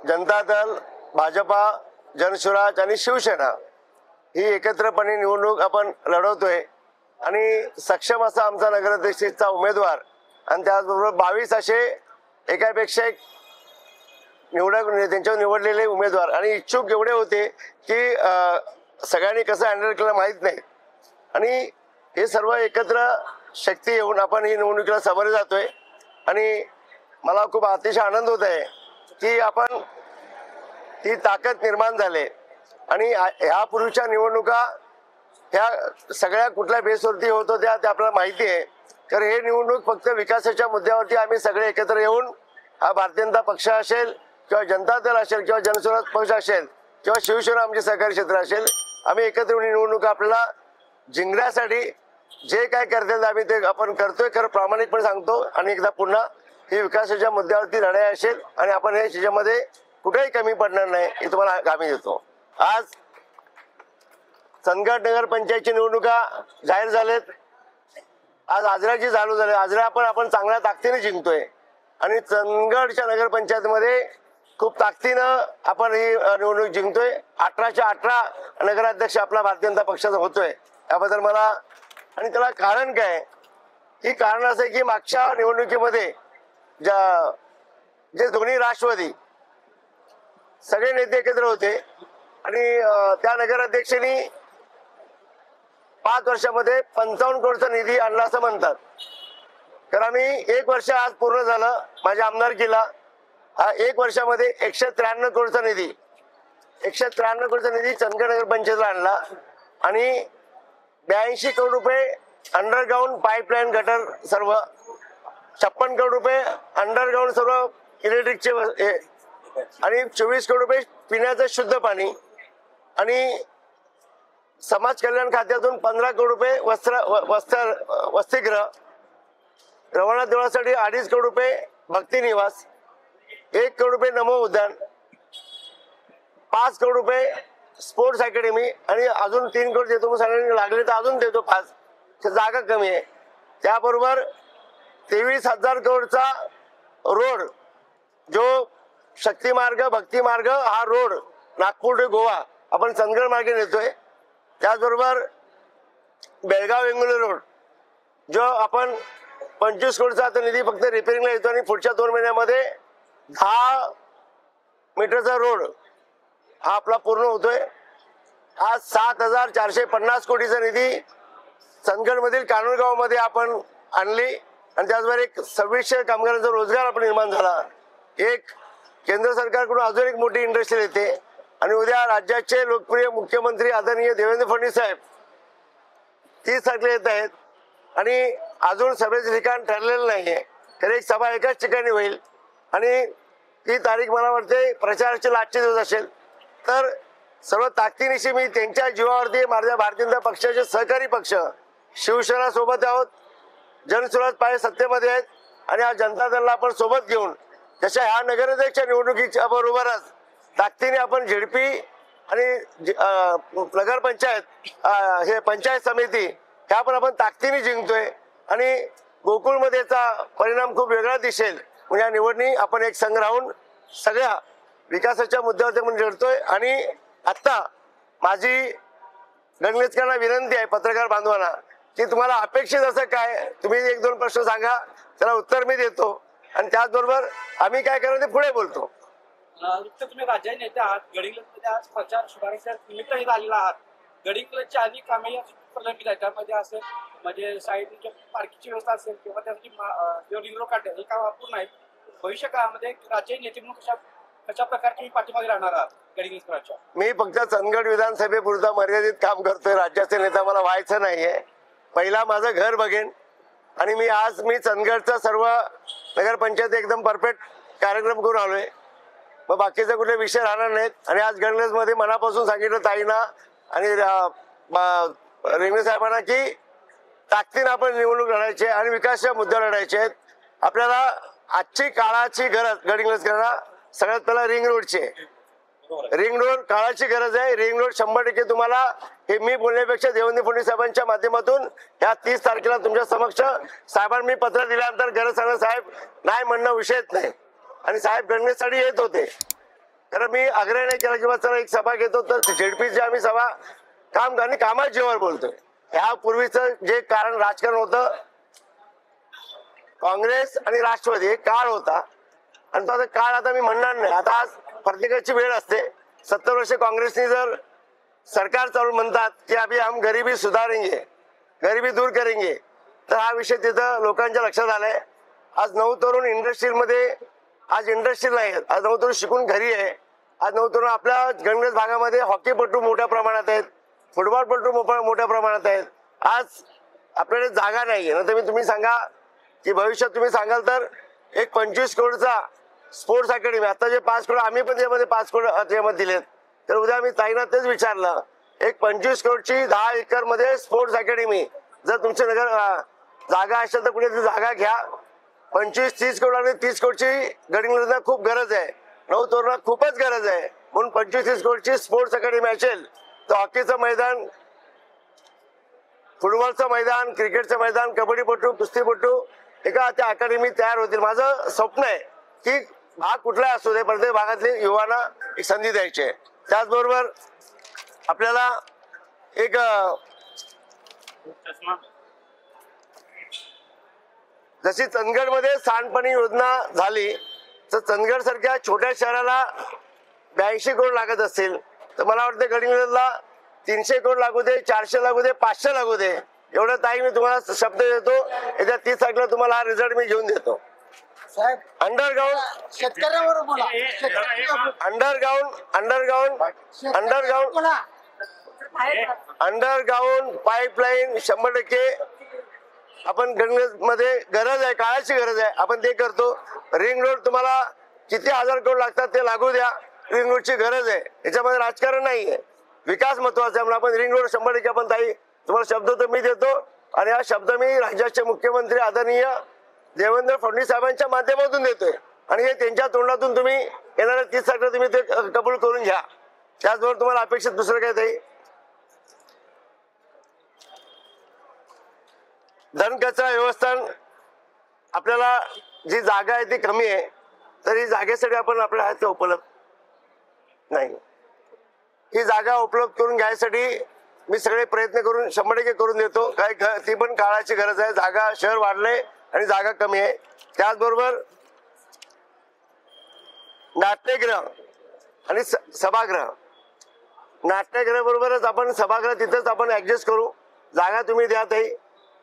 जनता दल, भाजपा, जनसुराज आणि शिवसेना ही एकत्रपणे निवडणूक आपण लढवतोय आणि सक्षम असा आमचा नगराध्यक्षाचा उमेदवार आणि त्याचबरोबर 22 असे एकापेक्षा एक त्यांच्यावर निवडलेले उमेदवार आणि इच्छुक एवढे होते की सगळ्यांनी कसं हँडल केलं माहीत नाही आणि हे सर्व एकत्र शक्ती येऊन आपण ही निवडणुकीला सामोरे जातोय आणि मला खूप अतिशय आनंद होत आहे की आपण ती ताकद निर्माण झाली आणि ह्यापूर्वीच्या निवडणुका ह्या सगळ्या कुठल्या बेसवरती होत होत्या ते आपल्याला माहिती आहे। तर हे निवडणूक फक्त विकासाच्या मुद्द्यावरती आम्ही सगळे एकत्र येऊन हा भारतीय जनता पक्ष असेल किंवा जनता दल असेल किंवा जनसुराज पक्ष असेल किंवा शिवसेना आमचे सहकारी क्षेत्र असेल, आम्ही एकत्र येऊन निवडणूक आपल्याला जिंकण्यासाठी जे काय करतात आम्ही ते आपण करतोय, खरं प्रामाणिकपणे सांगतो। आणि एकदा पुन्हा ही विकासाच्या मुद्द्यावरती लढाई असेल आणि आपण हे त्याच्यामध्ये कुठेही कमी पडणार नाही हे तुम्हाला गामी देतो। आज चंदगड नगर पंचायतची निवडणुका जाहीर झालेत। आज आजराची चालू झाली। आजरा आपण चांगल्या ताकदीने जिंकतोय आणि चंदगडच्या नगरपंचायतमध्ये खूप ताकदीनं आपण ही निवडणूक जिंकतोय। 18च्या 18 नगराध्यक्ष आपला भारतीय जनता पक्षाचा होतोय। याबद्दल मला आणि त्याला कारण काय की कारण असं आहे की मागच्या निवडणुकीमध्ये जे दोन्ही राष्ट्रवादी सगळे नेते एकत्र होते आणि त्या नगराध्यक्षांनी 5 वर्षामध्ये 55 करोडचा निधी आणला असं म्हणतात। तर आम्ही 1 वर्ष आज पूर्ण झालं माझ्या आमदारकीला, हा 1 वर्षामध्ये 193 करोडचा निधी 193 करोडचा निधी चंदगड नगर पंचायतला आणला आणि 82 करोड रुपये अंडरग्राउंड पाईपलाईन गटर सर्व, 56 करोड रुपये अंडरग्राउंड सर्व इलेक्ट्रिकचे आणि 24 करोड रुपये पिण्याचं शुद्ध पाणी आणि समाज कल्याण खात्यातून 15 करोड रुपये वसतिगृह, रवळनाथ देवळासाठी 2.5 करोड रुपये भक्ती निवास, 1 करोड रुपये नमो उद्यान, 5 करोड रुपये स्पोर्ट्स अकॅडमी आणि अजून 3 करोड देतो सगळ्यांनी लागले तर अजून देतो 5, जागा कमी आहे। त्याबरोबर 23,000 करोडचा रोड जो शक्ती मार्ग भक्ती मार्ग हा रोड नागपूर ते गोवा आपण चंदगड मार्गे नेतोय। त्याचबरोबर बेळगाव वेंगुर्ले रोड जो आपण 25 करोडचा आता निधी फक्त रिपेअरिंगला येतो आणि पुढच्या 2 महिन्यामध्ये 10 मीटरचा रोड हा आपला पूर्ण होतोय। आज 7,450 कोटीचा निधी चंदगडमधील कानूरगाव मध्ये आपण आणली आणि त्याचबरोबर एक 2600 कामगारांचा रोजगार आपण निर्माण झाला। एक केंद्र सरकारकडून अजून एक मोठी इंडस्ट्री येते आणि उद्या राज्याचे लोकप्रिय मुख्यमंत्री आदरणीय देवेंद्र फडणवीस साहेब 30 तारखेला येत आहेत आणि अजून सभेचं ठिकाण ठरलेलं नाहीये, तर एक सभा एकाच ठिकाणी होईल आणि ती तारीख मला वाटते प्रचाराचे लास्टचे दिवस असेल। तर सर्व ताकदीनिशी मी त्यांच्या जीवावरती माझ्या भारतीय जनता पक्षाचे सहकारी पक्ष शिवसेना सोबत आहोत, जनसुराज पाय सत्तेमध्ये आहेत आणि आज जनता दलला आपण सोबत घेऊन जशा ह्या नगराध्यक्ष निवडणुकीच्या बरोबरच ताकदीने आपण झेडपी आणि नगरपंचायत हे पंचायत समिती ह्या पण आपण ताकदीने जिंकतोय आणि गोकुळमध्येचा परिणाम खूप वेगळा दिसेल। म्हणजे या निवडणूक आपण एक संघ राहून सगळ्या विकासाच्या मुद्द्यावरती आपण लढतोय आणि आता माझी गणलेचकरांना विनंती आहे पत्रकार बांधवांना की तुम्हाला अपेक्षित असं काय, तुम्ही 1-2 प्रश्न सांगा, त्याला उत्तर मी देतो आणि त्याचबरोबर आम्ही काय करणार ते पुढे बोलतो। तुम्ही राज्य नेते आहात, गडिंग्लजमध्ये आज प्रचार शुभारंभाच्या निमित्ताने आलेला आहात। गडिंग्लजच्या अनेक कामे प्रलंबित आहेत, त्यामध्ये असं म्हणजे साईड पार्किंगची व्यवस्था असेल किंवा त्यासाठी रिंग रोड काढणे हे काम अपूर्ण आहेत। भविष्य काळामध्ये राज्य नेते म्हणून कशा प्रकारे तुम्ही पाठीमागे राहणार आहात गडिंग्लजच्या? मी फक्त चंदगड विधानसभेपुरता मर्यादित काम करतोय, राज्याचे नेता मला व्हायचं नाहीये। पहिला माझं घर बघेन आणि मी चंदगडचा सर्व नगरपंचायत एकदम परफेक्ट कार्यक्रम करून आलोय, मग बाकीचे कुठले विषय राहणार नाहीत। आणि आज गणलेजमध्ये मनापासून सांगितलं ताईंना आणि रेंगणे साहेबांना की ताकदीने आपण निवडणूक लढायची आणि विकासाच्या मुद्द्यावर लढायचे आहेत। आपल्याला आजची काळाची गरज गडिंग्लजकरांना सगळ्यात पहिला रिंग रोडची आहे। रिंग रोड काळाची गरज आहे। रिंग रोड 100% तुम्हाला हे मी बोलण्यापेक्षा देवेंद्र फडणवीस साहेबांच्या माध्यमातून ह्या 30 तारखेला तुमच्या समक्ष साहेबांनी मी पत्र दिल्यानंतर गरज सांगणं साहेब नाही म्हणणं विषयच नाही आणि साहेब गणनेसाठी येत होते कारण मी आग्रह नाही केला किंवा चला एक सभा घेतो, तर झेडपीची आम्ही सभा काम आणि कामाच्या जीवावर बोलतोय. यापूर्वीचं जे कारण राजकारण होतं, काँग्रेस आणि राष्ट्रवादी एक काळ होता आणि तो काळ आता मी म्हणणार नाही. आता आज प्रत्येकाची वेळ असते. 70 वर्ष काँग्रेसने जर सरकार चालून म्हणतात की अभी हम गरीबी सुधारेंगे, गरीबी दूर करेंगे, तर हा विषय तिथं लोकांच्या लक्षात आलाय. आज 9 तरुण इंडस्ट्रीमध्ये, आज इंडस्ट्री नाही, आज 9 तरुण शिकून घरी आहे. आज 9 तरुण आपल्या गणगत भागामध्ये हॉकीपटू मोठ्या प्रमाणात आहेत, फुटबॉलपटू मोठ्या प्रमाणात आहेत. आज आपल्याकडे जागा नाहीये ना, तर तुम्ही सांगा की भविष्यात तुम्ही सांगाल तर एक 25 करोडचा स्पोर्ट्स अकॅडमी, आता जे 5 करोड आम्ही पण त्यामध्ये 5 करोड त्यामध्ये दिलेत, तर उद्या मी ताईंना तेच विचारलं, एक 25 करोडची 10 एकर मध्ये स्पोर्ट्स अकॅडमी जर तुमच्या नगर जागा असेल तर कुठे जागा घ्या. 25-30 करोड आणि 30 करोडची गडिंग्लजला खूप गरज आहे, 9 तरुणांना खूपच गरज आहे. म्हणून 25-30 करोडची स्पोर्ट्स अकॅडमी असेल तर हॉकीचं मैदान, फुटबॉलचं मैदान, क्रिकेटचं मैदान, कबड्डीपटू, कुस्तीपटू एका त्या अकॅडमी तयार होतील. माझं स्वप्न आहे की भाग कुठलाही असू दे, प्रत्येक भागातले युवांना एक संधी द्यायची आहे. त्याचबरोबर आपल्याला एक जशी चंदगडमध्ये सांडपाणी योजना झाली, तर चंदगड सारख्या छोट्या शहराला 82 करोड लागत असतील, तर मला वाटतं गडिंग्लजला 300 करोड लागू दे, 400 लागू दे, 500 लागू दे, एवढं ताई मी तुम्हाला शब्द देतो. येत्या 30 तारखेला तुम्हाला हा रिझल्ट मी घेऊन देतो. अंडरग्राउंड शेतकऱ्यावर बोला. अंडरग्राउंड पाईपलाईन 100% आपण गणगत मध्ये गरज आहे, काळाची गरज आहे, आपण ते करतो. रिंग रोड तुम्हाला किती 1000 करोड लागतात ते लागू द्या, रिंग रोडची गरज आहे, याच्यामध्ये राजकारण नाहीये, विकास महत्वाचा आहे. म्हणून आपण रिंग रोड 100% आपण ताई तुम्हाला शब्द तर मी देतो आणि हा शब्द मी राज्याचे मुख्यमंत्री आदरणीय देवेंद्र फडणवीस साहेबांच्या माध्यमातून देतोय आणि हे त्यांच्या तोंडातून तुम्ही येणाऱ्या 30 तारखेला तुम्ही ते कबूल करून घ्या. त्याचबरोबर तुम्हाला अपेक्षित दुसरं काय ताई, धनकचरा व्यवस्थापन, आपल्याला जी जागा आहे ती कमी आहे, तर ही जागेसाठी आपण आपल्या हात उपलब्ध नाही. ही जागा उपलब्ध करून घ्यायसाठी मी सगळे प्रयत्न करून 100% करून देतो. काय ती पण काळाची गरज आहे, जागा शहर वाढले आणि जागा कमी आहे. त्याचबरोबर नाट्यगृह आणि सभागृह, नाट्यगृह बरोबरच आपण सभागृह तिथेच आपण ऍडजस्ट करू. जागा तुम्ही द्या ताई,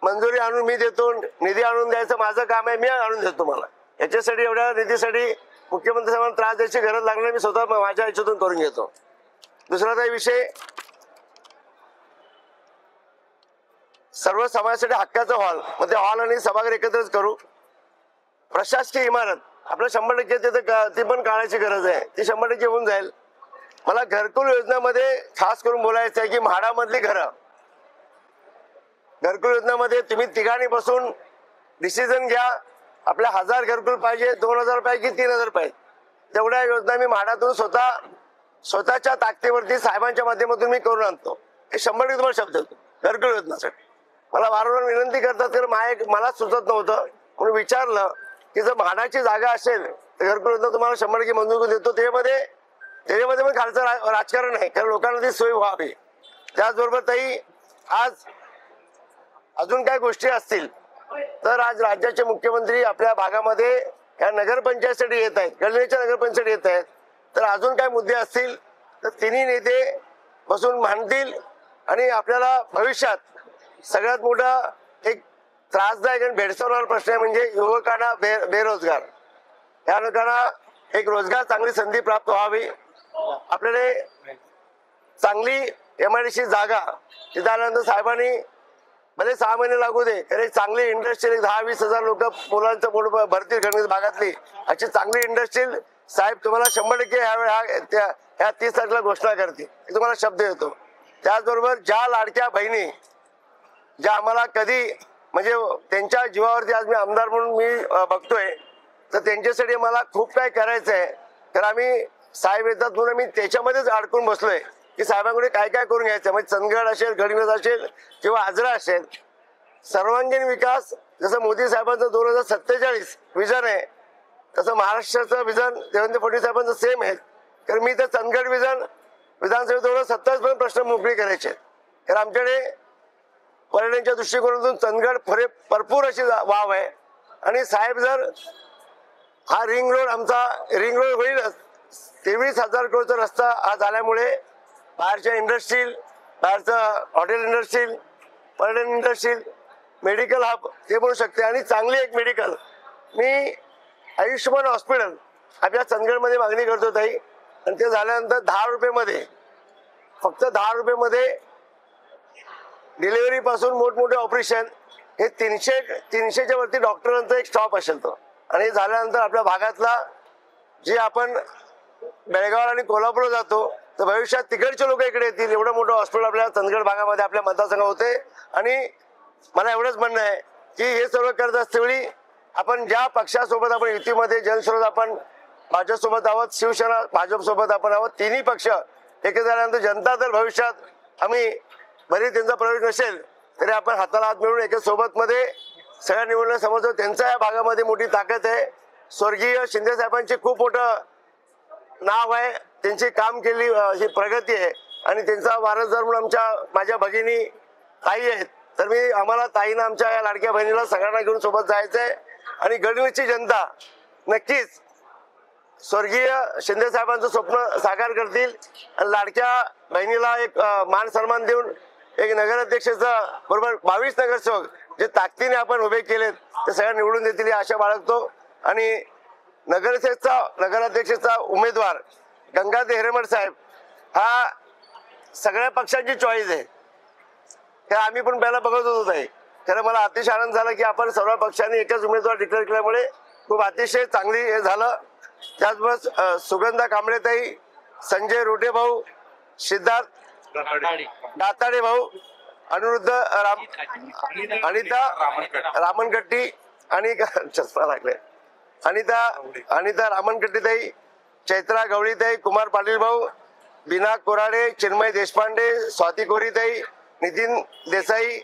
मंजुरी आणून मी देतो, निधी आणून द्यायचं माझं काम आहे, मी आणून देतो तुम्हाला. याच्यासाठी एवढ्या निधीसाठी मुख्यमंत्री साहेबांना त्रास द्यायची गरज लागणार, मी स्वतः माझ्या ह्याच्यातून करून घेतो. दुसरा काही विषय, सर्व समाजासाठी हक्काचा हॉल, मग ते हॉल आणि सभागृह एकत्रच करू. प्रशासकीय इमारत आपल्या 100% तिथे ती पण काढायची गरज आहे, ती 100% होऊन जाईल. मला घरकुल योजनेमध्ये खास करून बोलायचं आहे की म्हाडामधली घरं, घरकुल योजनेमध्ये तुम्ही तिघांनी बसून डिसिजन घ्या, आपल्या 1000 घरकुल पाहिजे, 2000 पाहिजे की 3000 पाहिजे, तेवढ्या योजना मी म्हाडातून स्वतःच्या ताकदीवरती साहेबांच्या माध्यमातून मी करून आणतो. हे 100% तुम्हाला शब्द देतो. घरकुल योजनासाठी मला वारंवार विनंती करतात, तर मला सुचत नव्हतं म्हणून विचारलं की जर म्हाडाची जागा असेल तर घरकुल योजना तुम्हाला 100% मंजूर करून देतो. त्याच्यामध्ये पण खालचं राजकारण आहे, कारण लोकांना ती सोय व्हावी. त्याचबरोबर ताई आज अजून काय गोष्टी असतील तर आज राज्याचे मुख्यमंत्री आपल्या भागामध्ये या नगरपंचायतीसाठी येत आहेत, गणनेच्या नगरपंचायतीसाठी येत आहेत, तर अजून काय मुद्दे असतील तर तिन्ही नेते बसून मांडतील आणि आपल्याला भविष्यात सगळ्यात मोठा एक त्रासदायक आणि भेडसावणारा प्रश्न आहे म्हणजे युवकांना बेरोजगार. या लोकांना एक रोजगार चांगली संधी प्राप्त व्हावी. आपल्याकडे चांगली MIDC जागा तिथे आल्यानंतर साहेबांनी भले 6 महिने लागू दे, तर एक चांगली इंडस्ट्रियल 10-20 हजार लोक मुलांचं भरतील गणित भागातली अशी चांगली इंडस्ट्रियल साहेब तुम्हाला 100% ह्या 30 तारखेला घोषणा करतील, हे तुम्हाला शब्द देतो. त्याचबरोबर ज्या लाडक्या बहिणी ज्या आम्हाला कधी म्हणजे त्यांच्या जीवावरती आज मी आमदार म्हणून मी बघतोय, तर त्यांच्यासाठी मला खूप काय करायचं आहे. तर आम्ही साहेब येतात म्हणून मी त्याच्यामध्येच अडकून बसलोय की साहेबांकडे काय काय करून घ्यायचं. म्हणजे चंदगड असेल, गडिंग्लज असेल किंवा आजरा असेल, सर्वांगीण विकास जसं मोदी साहेबांचं 2047 विजन आहे तसं महाराष्ट्राचं विजन देवेंद्र फडणवीस साहेबांचं सेम आहे. कारण मी तर चंदगड विधानसभेत 70 प्रश्न मोकळी करायचे आहेत. कारण आमच्याकडे पर्यटनाच्या दृष्टिकोनातून चंदगड भरपूर अशी वाव आहे. आणि साहेब जर हा रिंग रोड होईलच, 23,000 कोटीचा रस्ता हा झाल्यामुळे बाहेरच्या इंडस्ट्रील, बाहेरचं हॉटेल इंडस्ट्रील, पर्यटन इंडस्ट्रील, मेडिकल हब ते बनू शकते. आणि चांगली एक मेडिकल मी आयुष्यमान हॉस्पिटल आपल्या चंदगडमध्ये मागणी करतो ताई. आणि ते झाल्यानंतर 10 रुपयेमध्ये, फक्त 10 रुपयेमध्ये डिलिव्हरी पासून मोठमोठे ऑपरेशन हे 300च्या वरती डॉक्टरांचा एक स्टॉप असेल तो. आणि हे झाल्यानंतर आपल्या भागातला जे आपण बेळगाव आणि कोल्हापूर जातो तर भविष्यात तिकडचे लोक इकडे येतील. एवढं मोठं हॉस्पिटल आपल्या चंदगड भागामध्ये आपल्या मतदारसंघात होते. आणि मला एवढंच म्हणणं आहे की हे सर्व करत असतेवेळी आपण ज्या पक्षासोबत आपण युतीमध्ये जनसोबत आपण भाजपसोबत आहोत, शिवसेना भाजपसोबत आपण आहोत, तिन्ही पक्ष एकत्र झाल्यानंतर जनता तर भविष्यात आम्ही बरी त्यांचा प्रवेश नसेल तरी आपण हाताला हात मिळून एका सोबत मध्ये सगळ्या निवडणूक समजतो. त्यांचा या भागामध्ये मोठी ताकद आहे. स्वर्गीय शिंदे साहेबांचे खूप मोठं नाव आहे, त्यांची काम केली ही प्रगती आहे. आणि त्यांचा वारसदार म्हणून माझ्या भगिनी ताई आहेत. तर आम्हाला ताईनं आमच्या या लाडक्या बहिणीला सगळ्यांना घेऊन सोबत जायचंय. आणि गडहिंग्लजची जनता नक्कीच स्वर्गीय शिंदे साहेबांचं स्वप्न साकार करतील. आणि लाडक्या बहिणीला एक मान सन्मान देऊन एक नगराध्यक्षाचा बरोबर 22 नगरसेवक जे ताकदीने आपण उभे केलेत ते सगळ्या निवडून देतील ही आशा बाळगतो. आणि नगराध्यक्षाचा उमेदवार गंगाधर हिरेमठ साहेब हा सगळ्या पक्षांची चॉईस आहे. हे आम्ही पण पहिला बघत होतो ताई. खरं मला अतिशय आनंद झाला की आपण सर्व पक्षांनी एकच उमेदवार डिक्लेअर केल्यामुळे खूप अतिशय चांगली हे झालं. त्याचबरोबर सुगंधा कांबळेताई, संजय रोटे भाऊ, सिद्धार्थ दाताडे भाऊ, अनिरुद्ध अनिता रामनकट्टी आणि चष्मा लागले अनिता रामनकट्टीताई, चैत्रा गवळीताई, कुमार पाटील भाऊ, बिना कोराडे, चिन्मय देशपांडे, स्वाती कोरीताई, नितीन देसाई,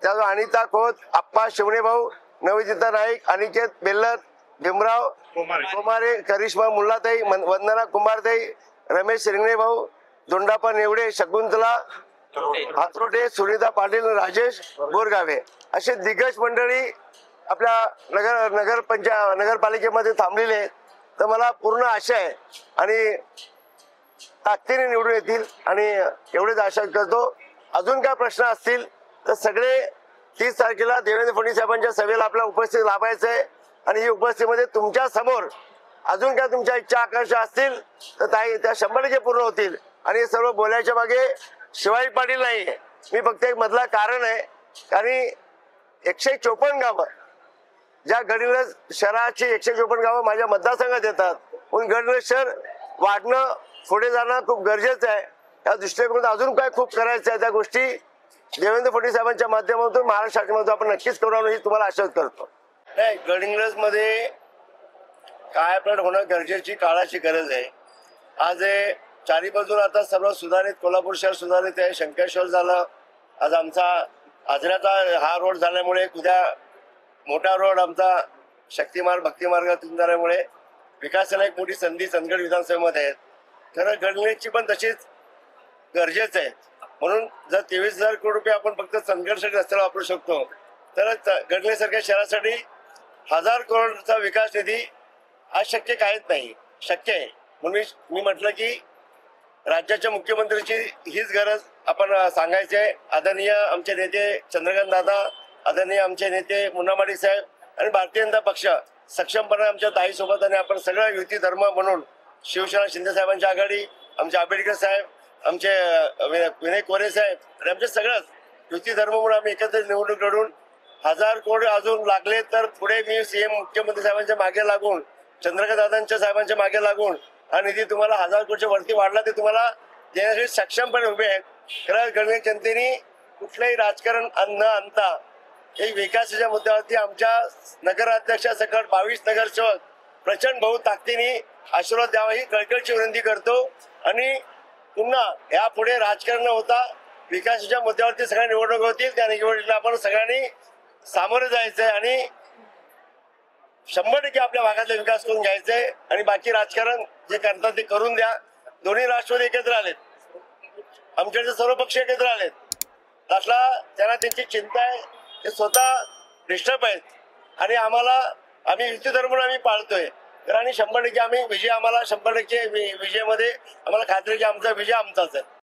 त्याचबरोबर अनिता खोत, आप्पा शिवणे भाऊ, नवजिता नाईक, अनिकेत बेल्लर, भीमराव कुमारे, करिश्मा मुल्लाताई, वंदना कुमारताई, रमेश रिंगणे भाऊ, दोंडापा नेवडे, शकुंतला हातरोटे, सुनीता पाटील, राजेश बोरगावे असे दिग्गज मंडळी आपल्या नगरपालिकेमध्ये थांबलेले आहेत. तर मला पूर्ण आशा आहे आणि ताकदीने निवडून येतील. आणि एवढेच आशा करतो. अजून काय प्रश्न असतील तर सगळे 30 तारखेला देवेंद्र फडणवीस साहेबांच्या सभेला आपल्या उपस्थित लाभायचं आहे. आणि ही उपस्थितीमध्ये तुमच्या समोर अजून काय तुमच्या इच्छा आकांक्षा असतील तर त्या 100% पूर्ण होतील. आणि हे सर्व बोलायच्या मागे शिवाजी पाटील नाही, मी फक्त एक मधला कारण आहे. आणि 154 गावं ज्या गडहिंग्लज शहराची 154 गावं माझ्या मतदारसंघात येतात. म्हणून गडहिंग्लज शहर वाढणं, पुढे जाणं खूप गरजेचं आहे. या दृष्टिकोनातून अजून काय खूप करायचं आहे त्या गोष्टी देवेंद्र फडणवीस साहेबांच्या माध्यमातून महाराष्ट्र शासनातून आपण नक्कीच करू ही तुम्हाला आश्वासित करतो. नाही, गडहिंग्लज मध्ये कायापालट होणं गरजेची काळाची गरज आहे. आज चारी बाजूला आता सर्व सुधारित, कोल्हापूर शहर सुधारित आहे, शंकेश्वर झालं, आज आमचा आजऱ्याचा हा रोड झाल्यामुळे उद्या मोठा रोड आमचा शक्तिमार्ग भक्तिमार्गातून झाल्यामुळे विकासाला एक मोठी संधी चंदगड विधानसभेमध्ये आहे. खरं गडहिंग्लजची पण तशीच गरजेचं आहे. म्हणून जर 23,000 कोटी रुपये आपण फक्त चंदगडसाठी रस्त्याला वापरू शकतो तर गडहिंग्लजसारख्या शहरासाठी 1000 करोडचा विकास निधी अशक्य काहीच नाही, शक्य आहे. म्हणून मी म्हटलं की राज्याच्या मुख्यमंत्र्यांची हीच गरज आपण सांगायची आहे. आदरणीय आमचे नेते चंद्रकांत दादा, आदरणीय आमचे नेते मुन्ना माडिक साहेब आणि भारतीय जनता पक्ष सक्षमपणे आमच्या ताईसोबत आणि आपण सगळं युती धर्म म्हणून शिवसेना शिंदे साहेबांची आघाडी, आमचे आंबेडकर साहेब, आमचे विनय कोरे साहेब आणि आमचे सगळंच युती धर्म म्हणून आम्ही एकत्र निवडणूक लढून 1000 कोटी अजून लागले तर पुढे मी सीएम मुख्यमंत्री साहेबांच्या मागे लागून, चंद्रकांत दादांच्या साहेबांच्या मागे लागून हा निधी तुम्हाला 1000 कोटीच्या वरती वाढला ते तुम्हाला देण्यासाठी सक्षमपणे उभे आहेत. खरं गडहिंग्लज जनतेने कुठलंही राजकारण न आणता एक विकासाच्या मुद्द्यावरती आमच्या नगराध्यक्षासकट 22 नगरसेवक प्रचंड बहुताकदीने आशीर्वाद द्यावा ही कळकळीची विनंती करतो. आणि पुन्हा यापुढे राजकारण न होता विकासाच्या मुद्द्यावरती सगळ्या निवडणूक होतील. त्या निवडणुकीला आपण सगळ्यांनी सामोरे जायचंय आणि 100% आपल्या भागातला विकास करून घ्यायचा आहे आणि बाकी राजकारण जे करतात ते करून द्या. दोन्ही राष्ट्रवादी एकत्र आलेत, आमच्याकडे सर्व पक्ष एकत्र आलेत. त्यातला त्यांना त्यांची चिंता आहे, ते स्वतः डिस्टर्ब आहेत आणि आम्ही युती धर्म आम्ही पाळतोय. तर आणि 100% आम्ही विजय, आम्हाला 100% विजयामध्ये आम्हाला खात्री की आमचा विजय आमचाच आहे.